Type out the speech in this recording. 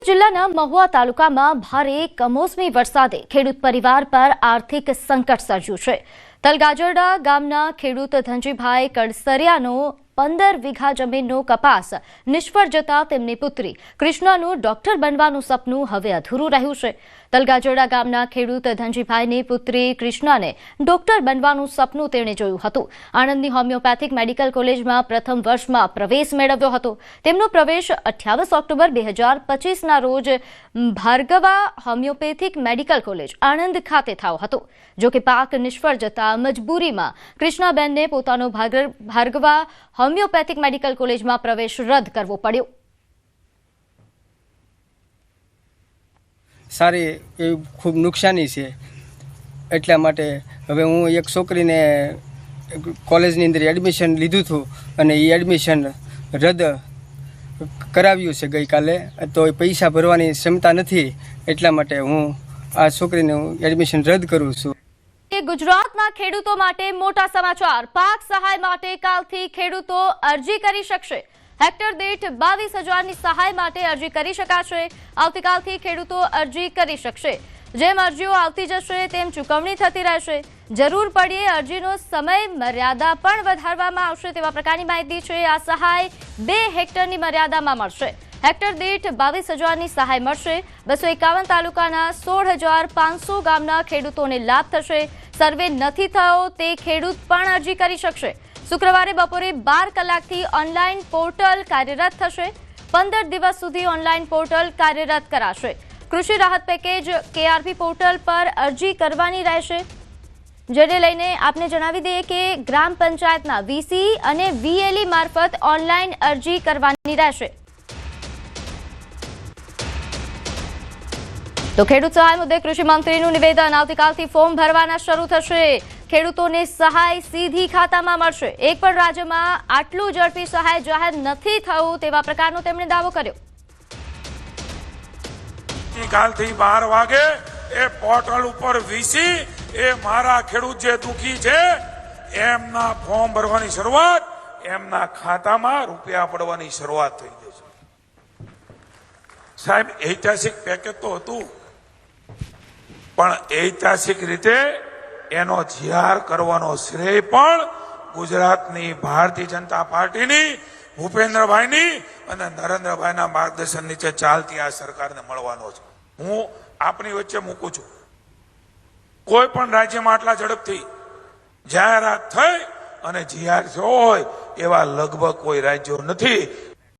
જિલ્લાના મહુવા તાલુકામાં ભારે કમોસમી વરસાદે ખેડૂત પરિવાર પર આર્થિક સંકટ સર્જ્યું છે। તલગાજરડા ગામના ખેડૂત ધનજીભાઈ કડસરિયાનો 15 વીઘા જમીનનો કપાસ નિષ્ફળ જતા તેમની પુત્રી કૃષ્ણાનું ડોક્ટર બનવાનું સપનું હવે અધૂરું રહ્યું છે। તલગાજરડા ગામના ખેડૂત ધનજીભાઈની પુત્રી કૃષ્ણાને ડોક્ટર બનવાનું સપનું તેણે જોયું હતું। આણંદની હોમિયોપેથિક મેડિકલ કોલેજમાં પ્રથમ વર્ષમાં પ્રવેશ મેળવ્યો હતો। તેમનો પ્રવેશ 28 ઓક્ટોબર 2025ના રોજ ભાર્ગવા હોમિયોપેથિક મેડિકલ કોલેજ આણંદ ખાતે થયો હતો। જો કે પાક નિષ્ફળ જતા મજબૂરીમાં કૃષ્ણાબેનને પોતાનો ભાર્ગવા હોમિયોપેથિક મેડિકલ કોલેજમાં પ્રવેશ રદ કરવો પડ્યો। સારી એ ખૂબ નુકસાની છે, એટલા માટે હવે હું એક છોકરીને કોલેજની અંદર એડમિશન લીધું હતું અને એ એડમિશન રદ કરાવ્યું છે ગઈકાલે। તો એ પૈસા ભરવાની ક્ષમતા નથી, એટલા માટે હું આ છોકરીનું એડમિશન રદ કરું છું। ગુજરાતના ખેડૂતો માટે મોટા સમાચાર। પાક સહાય માટે કાલથી ખેડૂતો અરજી કરી શકશે। હેક્ટર દીઠ 22,000ની સહાય માટે અરજી કરી શકાશે। આવતીકાલથી ખેડૂતો અરજી કરી શકશે। જેમ અરજીઓ આવતી જશે તેમ ચૂકવણી થતી રહેશે। જરૂર પડે અરજીનો સમય મર્યાદા પણ વધારવામાં આવશે તેવા પ્રકારની માહિતી છે। આ સહાય 2 હેક્ટરની મર્યાદામાં મળશે। હેક્ટર દીઠ 22,000ની સહાય મળશે। 251 તાલુકાના 16,500 ગામના ખેડૂતોને લાભ થશે। સર્વે નથી થયો તે ખેડૂત પણ અરજી કરી શકશે। શુક્રવારે બપોરે 12 કલાકથી ઓનલાઈન પોર્ટલ કાર્યરત થશે। 15 દિવસ સુધી ઓનલાઈન પોર્ટલ કાર્યરત કરાશે। કૃષિ રાહત પેકેજ KRP પોર્ટલ પર અરજી કરવાની રહેશે, જેને લઈને આપને જણાવી દઈએ કે ગ્રામ પંચાયતના VC અને VLE મારફત ઓનલાઈન અરજી કરવાની રહેશે। તો ખેડૂત સહાય મુદ્દે કૃષિ મંત્રીનું નિવેદન। આવતીકાલથી ફોર્મ ભરવાના શરૂ થશે। ખેડૂતોને સહાય સીધી ખાતામાં મળશે। એક પણ રાજ્યમાં આટલું ઝડપી સહાય જાહેર નથી થયું તેવા પ્રકારનો તેમણે દાવો કર્યો। કાલથી 12 વાગે એ પોર્ટલ ઉપર VC એ મારા ખેડૂત જે દુખી છે એમના ફોર્મ ભરવાની શરૂઆત, એમના ખાતામાં રૂપિયા પડવાની શરૂઆત થઈ જશે। સાહેબ, ઐતિહાસિક પેકેજ તો હતું, પણ ઐતિહાસિક રીતે એનો જીઆર કરવાનો શ્રેય પણ ગુજરાતની ભારતીય જનતા પાર્ટીની, ભૂપેન્દ્રભાઈની અને નરેન્દ્રભાઈના માર્ગદર્શન નીચે ચાલતી આ સરકારને મળવાનો છે। હું આપની વચ્ચે મૂકું છું, કોઈ પણ રાજ્યમાં આટલા ઝડપથી જાહેરાત થઈ અને જીઆર થયો હોય એવા લગભગ કોઈ રાજ્યો નથી।